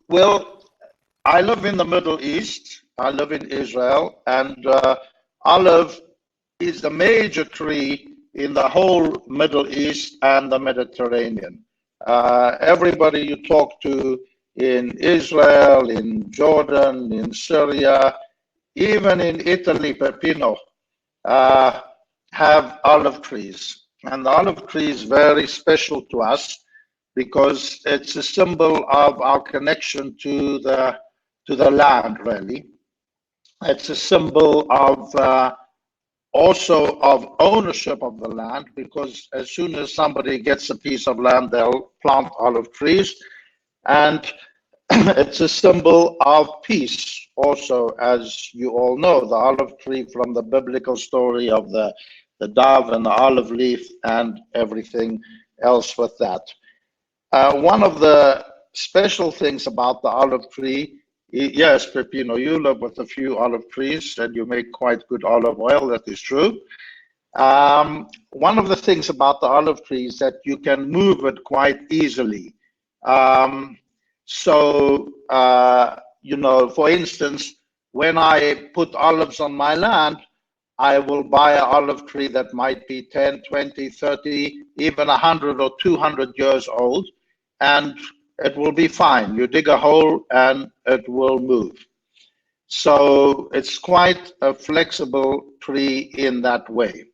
Well, I live in the Middle East. I live in Israel, and olive is a major tree in the whole Middle East and the Mediterranean. Everybody you talk to in Israel, in Jordan, in Syria, even in Italy, Pepino, uh, have olive trees. And the olive tree is very special to us because it's a symbol of our connection to the land, really. It's a symbol of also of ownership of the land, because as soon as somebody gets a piece of land, they'll plant olive trees. And it's a symbol of peace also, as you all know, the olive tree from the biblical story of the dove and the olive leaf and everything else with that. One of the special things about the olive tree, yes, Peppino, you live with a few olive trees and you make quite good olive oil, that is true. One of the things about the olive tree is that you can move it quite easily. For instance, when I put olives on my land, I will buy an olive tree that might be 10, 20, 30, even 100 or 200 years old, and it will be fine. You dig a hole and it will move. So it's quite a flexible tree in that way.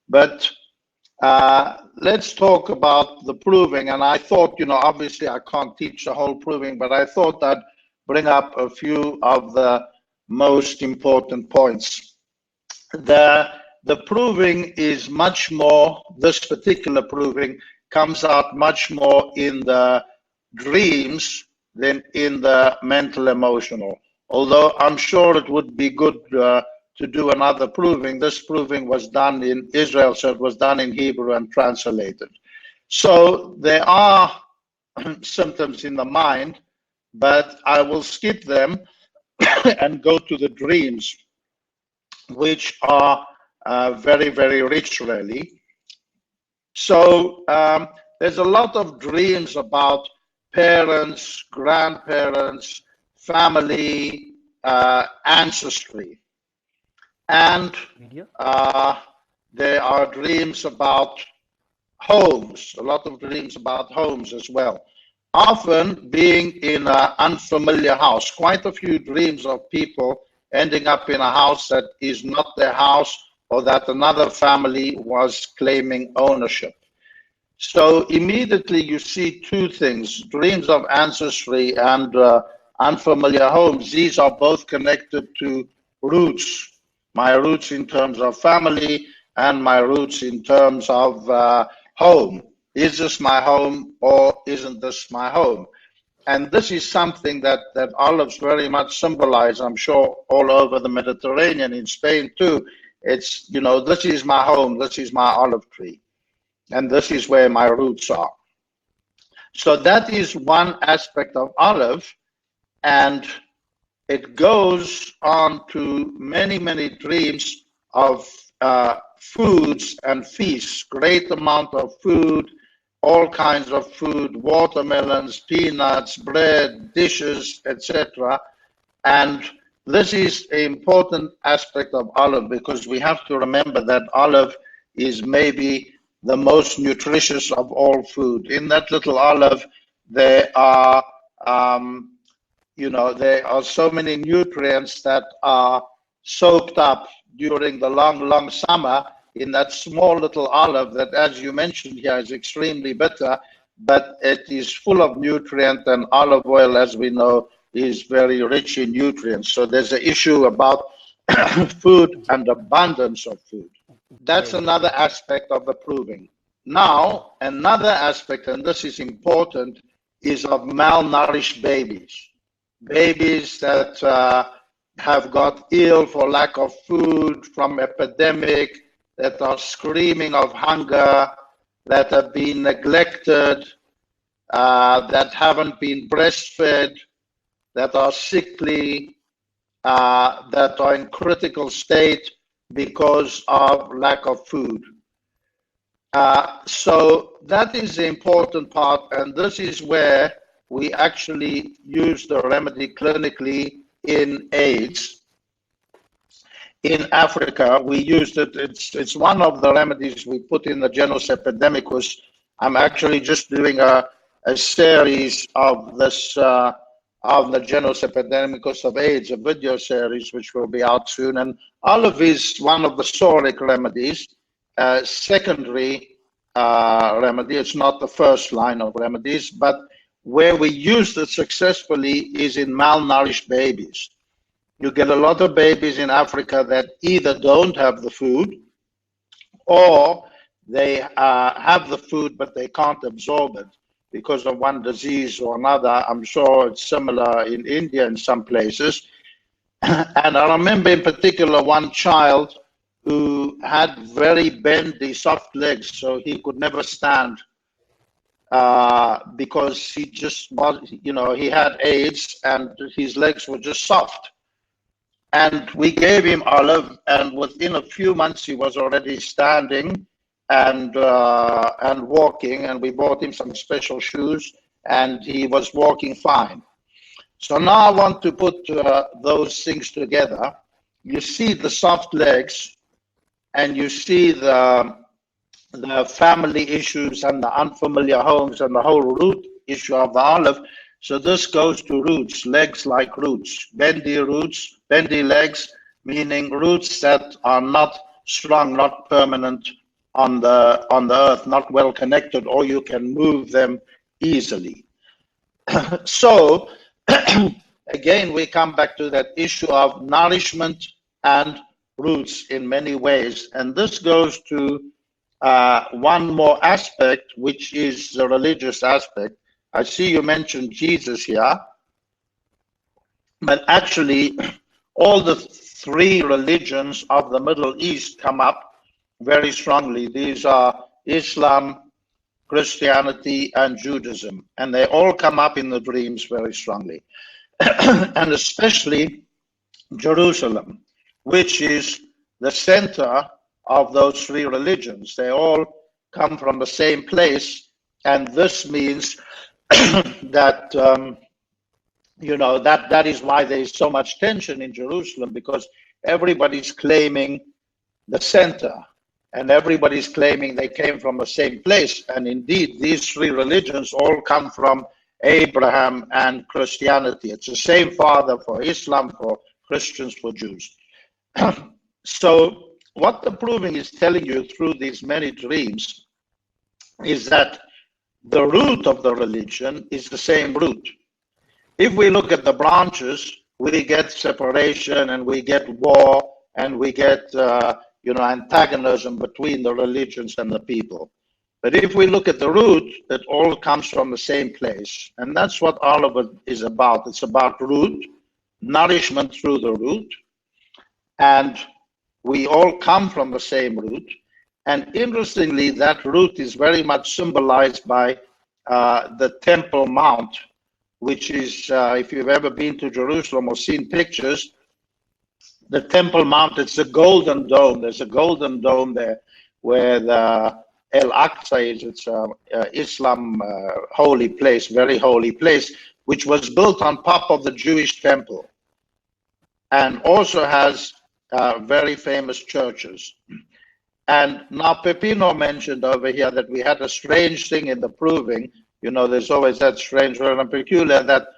But let's talk about the proving. And I thought, obviously I can't teach the whole proving, but I thought I'd bring up a few of the most important points. The proving is much more, this particular proving comes out much more in the dreams than in the mental emotional. Although I'm sure it would be good to do another proving. This proving was done in Israel, so it was done in Hebrew and translated. So there are symptoms in the mind, but I will skip them and go to the dreams, which are very, very rich, really. So there's a lot of dreams about parents, grandparents, family, ancestry. And there are dreams about homes, a lot of dreams about homes as well. Often being in an unfamiliar house, quite a few dreams of people ending up in a house that is not their house, or that another family was claiming ownership. So immediately you see two things, dreams of ancestry and unfamiliar homes. These are both connected to roots, my roots in terms of family and my roots in terms of home. Is this my home or isn't this my home? And this is something that olives very much symbolize, I'm sure, all over the Mediterranean, in Spain too. It's, this is my home, this is my olive tree, and this is where my roots are. So that is one aspect of olive, and it goes on to many, many dreams of foods and feasts, great amount of food, all kinds of food, watermelons, peanuts, bread, dishes, etc. And this is an important aspect of olive, because we have to remember that olive is maybe the most nutritious of all food. In that little olive, there are there are so many nutrients that are soaked up during the long, long summer in that small little olive that, as you mentioned here, is extremely bitter, but it is full of nutrient, and olive oil, as we know, is very rich in nutrients. So there's an issue about food and abundance of food. That's another aspect of the proving. Now, another aspect, and this is important, is of malnourished babies. Babies that have got ill for lack of food, from epidemic, that are screaming of hunger, that have been neglected, that haven't been breastfed, that are sickly, that are in critical state because of lack of food. So that is the important part, and this is where we actually use the remedy clinically in AIDS. In Africa, we used it. It's one of the remedies we put in the Janus epidemic. Was I'm actually just doing a series of this of the Janus epidemicus of AIDS, a video series which will be out soon. And olive is one of the soric remedies, secondary remedy. It's not the first line of remedies, but where we used it successfully is in malnourished babies. You get a lot of babies in Africa that either don't have the food or they have the food but they can't absorb it because of one disease or another. I'm sure it's similar in India in some places. And I remember in particular one child who had very bendy, soft legs, so he could never stand because he just was, he had AIDS and his legs were just soft. And we gave him olive, and within a few months he was already standing and walking. And we bought him some special shoes, and he was walking fine. So now I want to put those things together. You see the soft legs, and you see the family issues and the unfamiliar homes and the whole root issue of the olive. So this goes to roots, legs like roots, bendy legs, meaning roots that are not strong, not permanent on the earth, not well connected, or you can move them easily. So again, we come back to that issue of nourishment and roots in many ways. And this goes to one more aspect, which is the religious aspect. I see you mentioned Jesus here, but actually all the three religions of the Middle East come up very strongly. These are Islam, Christianity, and Judaism, and they all come up in the dreams very strongly. And especially Jerusalem, which is the center of those three religions. They all come from the same place, and this means that that is why there is so much tension in Jerusalem, because everybody's claiming the center and everybody's claiming they came from the same place. And indeed, these three religions all come from Abraham and Christianity. It's the same father for Islam, for Christians, for Jews. So what the proving is telling you through these many dreams is that the root of the religion is the same root. If we look at the branches, we get separation and we get war and we get antagonism between the religions and the people. But if we look at the root, it all comes from the same place. And that's what all of it is about. It's about root, nourishment through the root. And we all come from the same root. And interestingly, that root is very much symbolized by the Temple Mount, which is, if you've ever been to Jerusalem or seen pictures, the Temple Mount, it's a golden dome. There's a golden dome there where the Al-Aqsa is. It's Islam holy place, very holy place, which was built on top of the Jewish temple and also has very famous churches. And now Pepino mentioned over here that we had a strange thing in the proving. There's always that strange word and peculiar that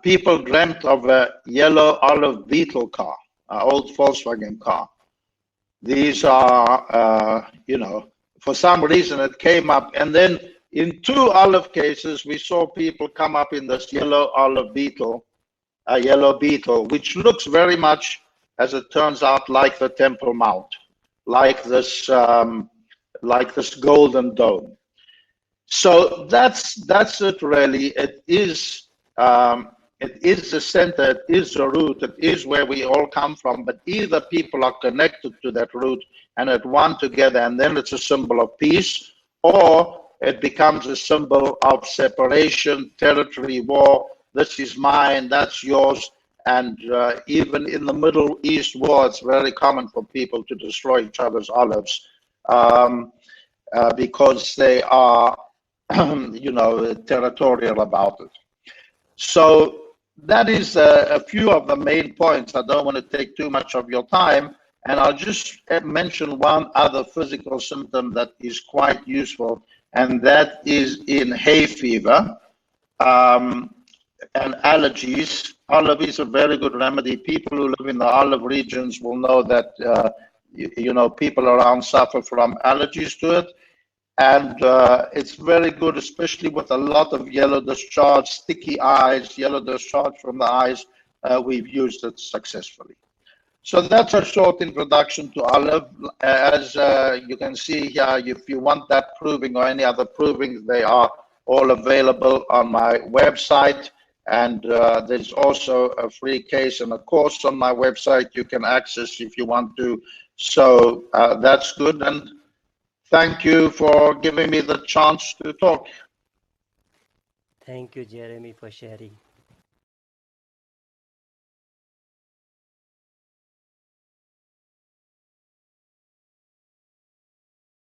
people dreamt of a yellow olive Beetle car, an old Volkswagen car. These are, for some reason it came up. And then in two olive cases, we saw people come up in this yellow olive Beetle, a yellow beetle, which looks very much, as it turns out, like the Temple Mount, like this golden dome. So that's it really. It is the center, it is the root, it is where we all come from, but either people are connected to that root and at one together, and then it's a symbol of peace, or it becomes a symbol of separation, territory, war. This is mine, that's yours. And even in the Middle East war, it's very common for people to destroy each other's olives because they are territorial about it. So that is a few of the main points. I don't want to take too much of your time, and I'll just mention one other physical symptom that is quite useful, and that is in hay fever and allergies. Olive is a very good remedy. People who live in the olive regions will know that people around suffer from allergies to it. And it's very good, especially with a lot of yellow discharge, sticky eyes, yellow discharge from the eyes. We've used it successfully. So that's a short introduction to olive. As you can see here, if you want that proving or any other proving, they are all available on my website. And there's also a free case and a course on my website you can access if you want to. So that's good. And thank you for giving me the chance to talk. Thank you, Jeremy, for sharing.